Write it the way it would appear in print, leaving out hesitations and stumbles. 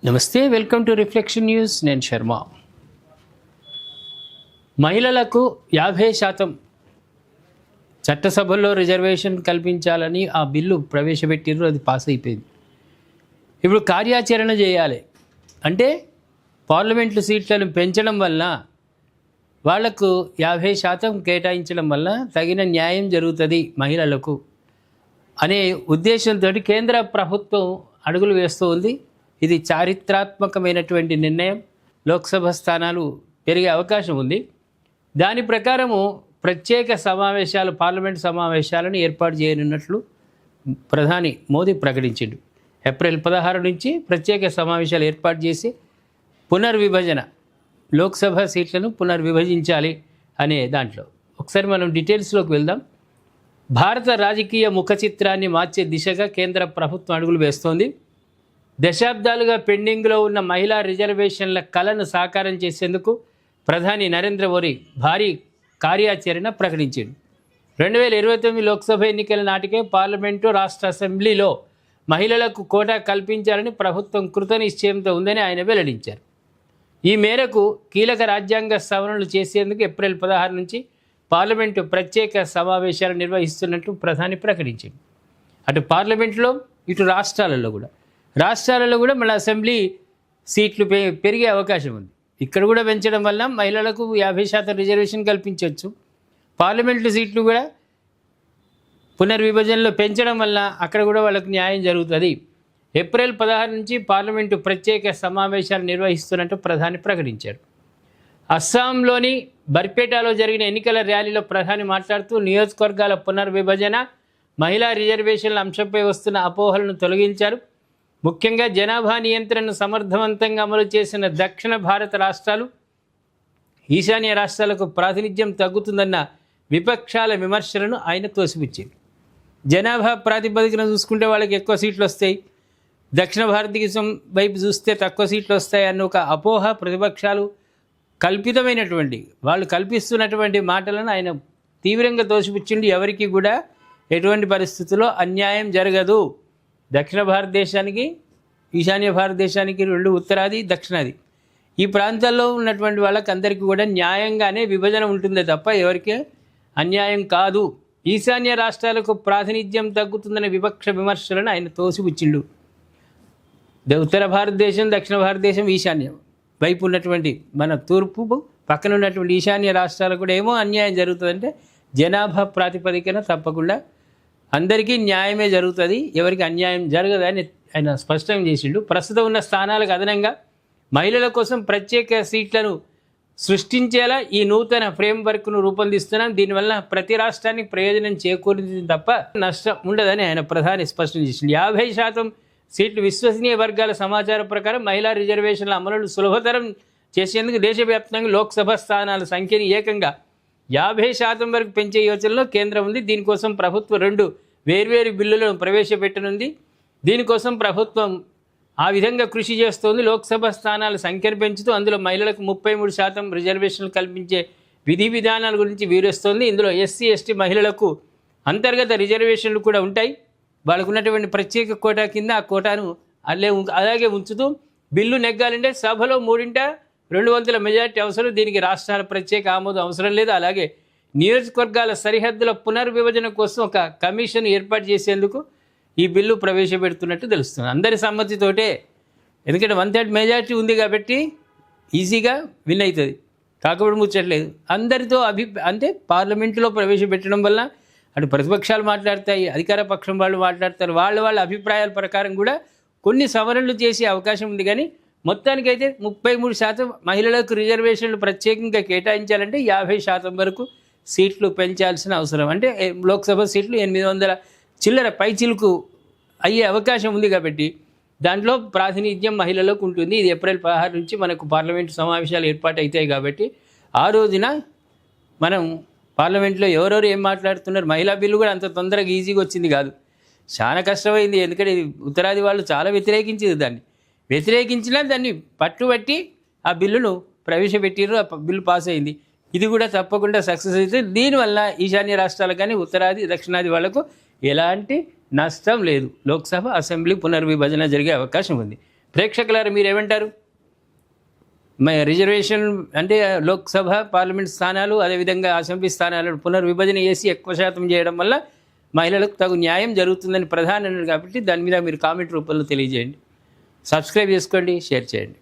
నమస్తే, welcome to reflection news. నేను శర్మ. మహిళలకు 50% చట్టసభల్లో రిజర్వేషన్ కల్పించాలని ఆ బిల్లు ప్రవేశపెట్టిర్రు. అది పాస్ అయిపోయింది. ఇప్పుడు కార్యాచరణ చేయాలి అంటే పార్లమెంటు సీట్లను పెంచడం వల్ల వాళ్లకు 50% కేటాయించడం వల్ల తగిన న్యాయం జరుగుతుంది మహిళలకు అనే ఉద్దేశంతో కేంద్ర ప్రభుత్వం అడుగులు వేస్తూ ఉంది. ఇది చారిత్రాత్మకమైనటువంటి నిర్ణయం. లోక్సభ స్థానాలు పెరిగే అవకాశం ఉంది. దాని ప్రకారము ప్రత్యేక సమావేశాలు, పార్లమెంట్ సమావేశాలను ఏర్పాటు చేయనున్నట్లు ప్రధాని మోదీ ప్రకటించిండు. ఏప్రిల్ 16 నుంచి ప్రత్యేక సమావేశాలు ఏర్పాటు చేసి పునర్విభజన, లోక్సభ సీట్లను పునర్విభజించాలి అనే దాంట్లో ఒకసారి మనం డీటెయిల్స్లోకి వెళ్దాం. భారత రాజకీయ ముఖ చిత్రాన్ని మార్చే దిశగా కేంద్ర ప్రభుత్వం అడుగులు వేస్తోంది. దశాబ్దాలుగా పెండింగ్లో ఉన్న మహిళా రిజర్వేషన్ల కలను సాకారం చేసేందుకు ప్రధాని నరేంద్ర మోదీ భారీ కార్యాచరణ ప్రకటించాడు. 2029 లోక్సభ ఎన్నికల నాటికే పార్లమెంటు, రాష్ట్ర అసెంబ్లీలో మహిళలకు కోటా కల్పించాలని ప్రభుత్వం కృతనిశ్చయంతో ఉందని ఆయన వెల్లడించారు. ఈ మేరకు కీలక రాజ్యాంగ సవరణలు చేసేందుకు ఏప్రిల్ 16 నుంచి పార్లమెంటు ప్రత్యేక సమావేశాలు నిర్వహిస్తున్నట్లు ప్రధాని ప్రకటించారు. అటు పార్లమెంట్లో, ఇటు రాష్ట్రాలలో కూడా మళ్ళీ అసెంబ్లీ సీట్లు పెరిగే అవకాశం ఉంది. ఇక్కడ కూడా పెంచడం వల్ల మహిళలకు 50% రిజర్వేషన్ కల్పించవచ్చు. పార్లమెంటు సీట్లు కూడా పునర్విభజనలో పెంచడం వల్ల అక్కడ కూడా వాళ్ళకు న్యాయం జరుగుతుంది. ఏప్రిల్ 16 నుంచి పార్లమెంటు ప్రత్యేక సమావేశాలు నిర్వహిస్తున్నట్టు ప్రధాని ప్రకటించారు. అస్సాంలోని బర్పేటాలో జరిగిన ఎన్నికల ర్యాలీలో ప్రధాని మాట్లాడుతూ నియోజకవర్గాల పునర్విభజన, మహిళా రిజర్వేషన్ల అంశంపై వస్తున్న అపోహలను తొలగించారు. ముఖ్యంగా జనాభా నియంత్రణను సమర్థవంతంగా అమలు చేసిన దక్షిణ భారత రాష్ట్రాలు, ఈశాన్య రాష్ట్రాలకు ప్రాతినిధ్యం తగ్గుతుందన్న విపక్షాల విమర్శలను ఆయన తోసిపుచ్చింది. జనాభా ప్రాతిపదికన చూసుకుంటే వాళ్ళకి ఎక్కువ సీట్లు వస్తాయి, దక్షిణ భారతదేశం వైపు చూస్తే తక్కువ సీట్లు వస్తాయి అన్న ఒక అపోహ ప్రతిపక్షాలు కల్పితమైనటువంటి, వాళ్ళు కల్పిస్తున్నటువంటి మాటలను ఆయన తీవ్రంగా తోసిపుచ్చిండు. ఎవరికి కూడా ఎటువంటి పరిస్థితుల్లో అన్యాయం జరగదు. దక్షిణ భారతదేశానికి, ఈశాన్య భారతదేశానికి, రెండు ఉత్తరాది, దక్షిణాది, ఈ ప్రాంతాల్లో ఉన్నటువంటి వాళ్ళకి అందరికీ కూడా న్యాయంగానే విభజన ఉంటుందే తప్ప ఎవరికి అన్యాయం కాదు. ఈశాన్య రాష్ట్రాలకు ప్రాతినిధ్యం తగ్గుతుందనే విపక్ష విమర్శలను ఆయన తోసిపుచ్చిండు. ఉత్తర భారతదేశం, దక్షిణ భారతదేశం, ఈశాన్యం వైపు ఉన్నటువంటి మన తూర్పు పక్కన ఉన్నటువంటి ఈశాన్య రాష్ట్రాలకు కూడా ఏమో అన్యాయం జరుగుతుందంటే జనాభా ప్రాతిపదికన తప్పకుండా అందరికీ న్యాయమే జరుగుతుంది, ఎవరికి అన్యాయం జరగదని ఆయన స్పష్టం చేసిండు. ప్రస్తుతం ఉన్న స్థానాలకు అదనంగా మహిళల కోసం ప్రత్యేక సీట్లను సృష్టించేలా ఈ నూతన ఫ్రేమ్వర్క్ను రూపొందిస్తున్నాం. దీనివల్ల ప్రతి రాష్ట్రానికి ప్రయోజనం చేకూరింది తప్ప నష్టం ఉండదని ఆయన ప్రధాని స్పష్టం చేసిండు. 50% సీట్లు విశ్వసనీయ వర్గాల సమాచారం ప్రకారం మహిళా రిజర్వేషన్ల అమలును సులభతరం చేసేందుకు దేశవ్యాప్తంగా లోక్సభ స్థానాల సంఖ్యని ఏకంగా 50% వరకు పెంచే యోచనలో కేంద్రం ఉంది. దీనికోసం ప్రభుత్వం 2 వేర్వేరు బిల్లులను ప్రవేశపెట్టనుంది. దీనికోసం ప్రభుత్వం ఆ విధంగా కృషి చేస్తోంది. లోక్సభ స్థానాల సంఖ్యను పెంచుతూ అందులో మహిళలకు 33% రిజర్వేషన్లు కల్పించే విధి విధానాల గురించి వివరిస్తోంది. ఇందులో ఎస్సీ, ఎస్టీ మహిళలకు అంతర్గత రిజర్వేషన్లు కూడా ఉంటాయి. వాళ్ళకు ఉన్నటువంటి ప్రత్యేక కోటా కింద ఆ కోటాను అలాగే ఉంచుతూ బిల్లు నెగ్గాలంటే సభలో 3/2 మెజార్టీ అవసరం. దీనికి రాష్ట్రాల ప్రత్యేక ఆమోదం అవసరం లేదు. అలాగే నియోజకవర్గాల సరిహద్దుల పునర్విభజన కోసం ఒక కమిషన్ ఏర్పాటు చేసేందుకు ఈ బిల్లు ప్రవేశపెడుతున్నట్టు తెలుస్తుంది. అందరి సమ్మతితోటే, ఎందుకంటే 1/3 మెజార్టీ ఉంది కాబట్టి ఈజీగా విన్ అవుతుంది. కాకపోతే ముచ్చట్లేదు, అందరితో అంటే పార్లమెంటులో ప్రవేశపెట్టడం వల్ల అటు ప్రతిపక్షాలు మాట్లాడతాయి, అధికార పక్షం వాళ్ళు మాట్లాడతారు. వాళ్ళ అభిప్రాయాల ప్రకారం కూడా కొన్ని సవరణలు చేసే అవకాశం ఉంది. కానీ మొత్తానికైతే 33% మహిళలకు రిజర్వేషన్లు ప్రత్యేకంగా కేటాయించాలంటే 50% వరకు సీట్లు పెంచాల్సిన అవసరం. అంటే లోక్సభ సీట్లు 800 చిల్లర పైచిలకు అయ్యే అవకాశం ఉంది. కాబట్టి దాంట్లో ప్రాతినిధ్యం మహిళలకు ఉంటుంది. ఇది ఏప్రిల్ 16 నుంచి మనకు పార్లమెంటు సమావేశాలు ఏర్పాటు అవుతాయి. కాబట్టి ఆ రోజున మనం పార్లమెంట్లో ఎవరెవరు ఏం మాట్లాడుతున్నారు, మహిళా బిల్లు కూడా అంత తొందరగా ఈజీగా వచ్చింది కాదు, చాలా కష్టమైంది. ఎందుకంటే ఉత్తరాది వాళ్ళు చాలా వ్యతిరేకించింది. వ్యతిరేకించినా దాన్ని పట్టుబట్టి ఆ బిల్లును ప్రవేశపెట్టిర్రు. ఆ బిల్లు పాస్ అయింది. ఇది కూడా తప్పకుండా సక్సెస్ అవుతుంది. దీనివల్ల ఈశాన్య రాష్ట్రాలకు కానీ ఉత్తరాది, దక్షిణాది వాళ్లకు ఎలాంటి నష్టం లేదు. లోక్సభ, అసెంబ్లీ పునర్విభజన జరిగే అవకాశం ఉంది. ప్రేక్షకులారా మీరేమంటారు? రిజర్వేషన్ అంటే లోక్సభ పార్లమెంట్ స్థానాలు అదేవిధంగా అసెంబ్లీ స్థానాలను పునర్విభజన చేసి ఎక్కువ శాతం చేయడం వల్ల మహిళలకు తగు న్యాయం జరుగుతుందని ప్రధాని అన్నారు కాబట్టి దాని మీద మీరు కామెంట్ రూపంలో తెలియజేయండి. సబ్స్క్రైబ్ చేసుకోండి, షేర్ చేయండి.